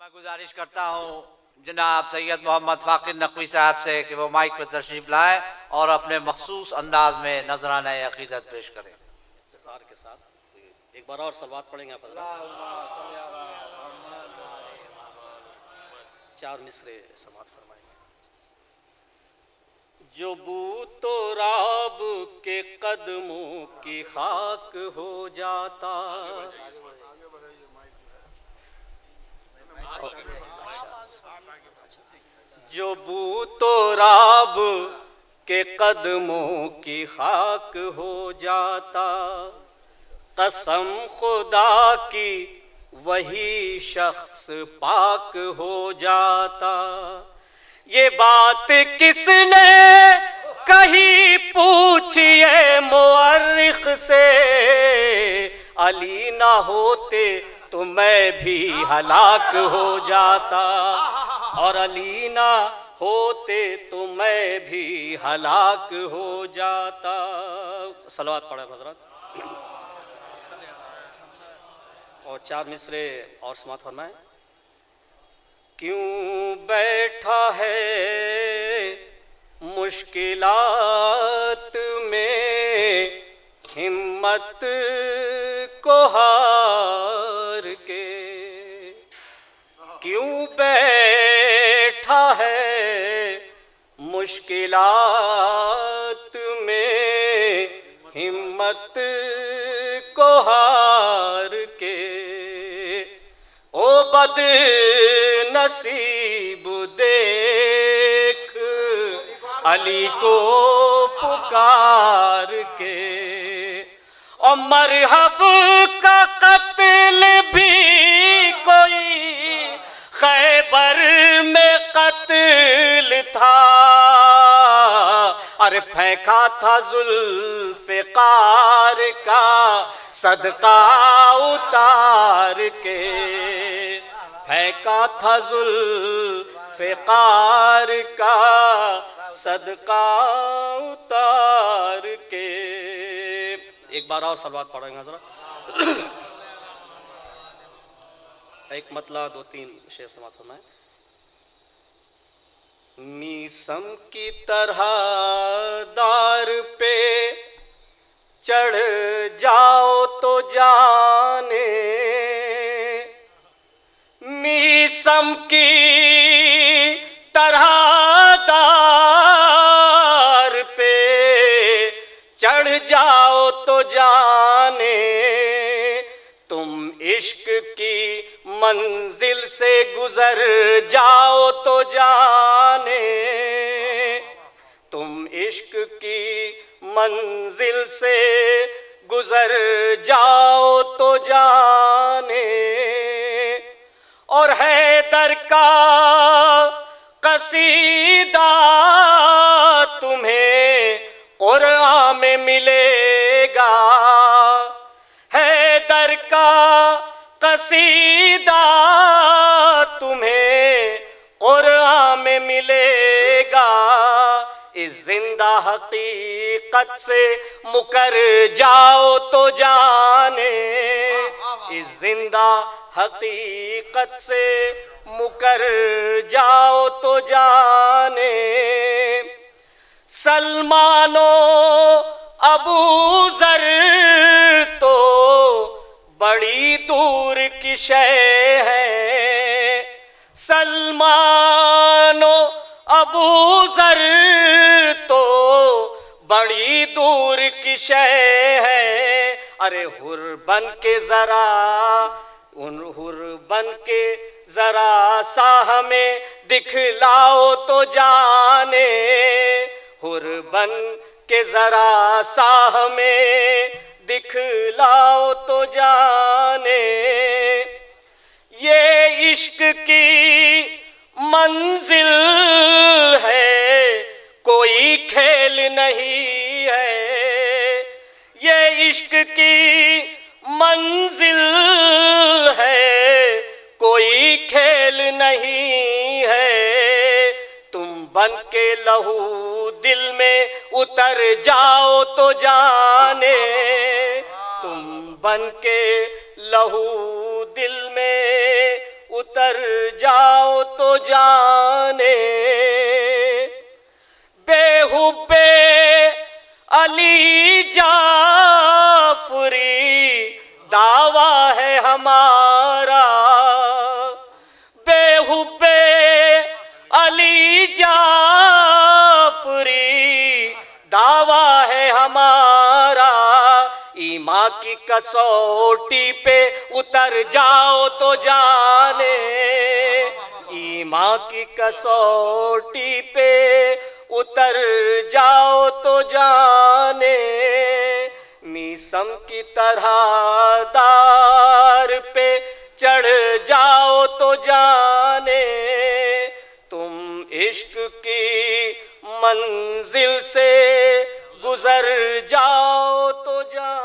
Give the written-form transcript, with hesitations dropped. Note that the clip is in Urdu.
میں گزارش کرتا ہوں جناب سید محمد فاقر نقوی صاحب سے کہ وہ مائک پہ تشریف لائیں اور اپنے مخصوص انداز میں نذرانہ عقیدت پیش کریں۔ اختصار کے ساتھ ایک بار اور صلوات پڑھیں گے آپ حضرات۔ 4 مصرے سماعت فرمائیں گے۔ جو بو تو راب کے قدموں کی خاک ہو جاتا، جو بو تو راب کے قدموں کی خاک ہو جاتا، قسم خدا کی وہی شخص پاک ہو جاتا۔ یہ بات کس نے کہی پوچھئے مورخ سے، علی نہ ہوتے تو میں بھی ہلاک ہو جاتا، اور علی نہ ہوتے تو میں بھی ہلاک ہو جاتا۔ صلوات پڑھیں حضرات۔ اور 4 مصرے اور سماعت فرمائیں۔ کیوں بیٹھا ہے مشکلات میں ہمت کو ہار کے، کیوں بیٹھا ہے مشکلات میں ہمت کو ہار کے، او بد نصیب دیکھ علی کو پکار کے، اور مرحب کا قتل بھی کوئی خیبر میں قتل تھا، ارے پھینکا تھا ذوالفقار کا صدقہ اتار کے، پھینکا تھا ذوالفقار کا صدقہ اتار کے۔ ایک بار اور صلوات پڑھیں گے حضرات۔ ایک مطلع 2-3 شعر سماعت فرمائیں۔ میسم کی طرح دار پہ چڑھ جاؤ تو جانے، میسم کی طرح دار پہ چڑھ جاؤ تو جانے، تم عشق کی منزل سے گزر جاؤ تو جانے، تم عشق کی منزل سے گزر جاؤ تو جانے، اور حیدر کا قصیدہ تمہیں قرآن میں ملے گا، حیدر کا قصیدہ تمہیں قرآن میں ملے گا، اس زندہ حقیقت سے مکر جاؤ تو جانے، اس زندہ حقیقت سے مکر جاؤ تو جانے، سلمان و ابو ذر تو بڑی دور کی شے ہے، سلمان و ابو ذر تو بڑی دور کی شے ہے، ارے حر بن کے ذرا بن کے ذرا سا ہمیں دکھلاؤ تو جانے، حر بن کے ذرا سا ہمیں دکھلاؤ تو جانے، یہ عشق کی منزل ہے کوئی کھیل نہیں ہے، یہ عشق کی منزل ہے کوئی کھیل نہیں ہے، تم بن کے لہو دل میں اتر جاؤ تو جانے، تم بن کے لہو دل میں اتر جاؤ تو جانے بے حب علی جعفری دعویٰ ہے ہمارا، بے حب علی جعفری دعویٰ ہے ہمارا، ایمان کی کسوٹی پہ اتر جاؤ تو جانے، ایمان کی کسوٹی پہ اتر جاؤ تو جانے، میسم کی طرح دار پہ چڑھ جاؤ تو جانے، تم عشق کی منزل سے گزر جاؤ تو جانے۔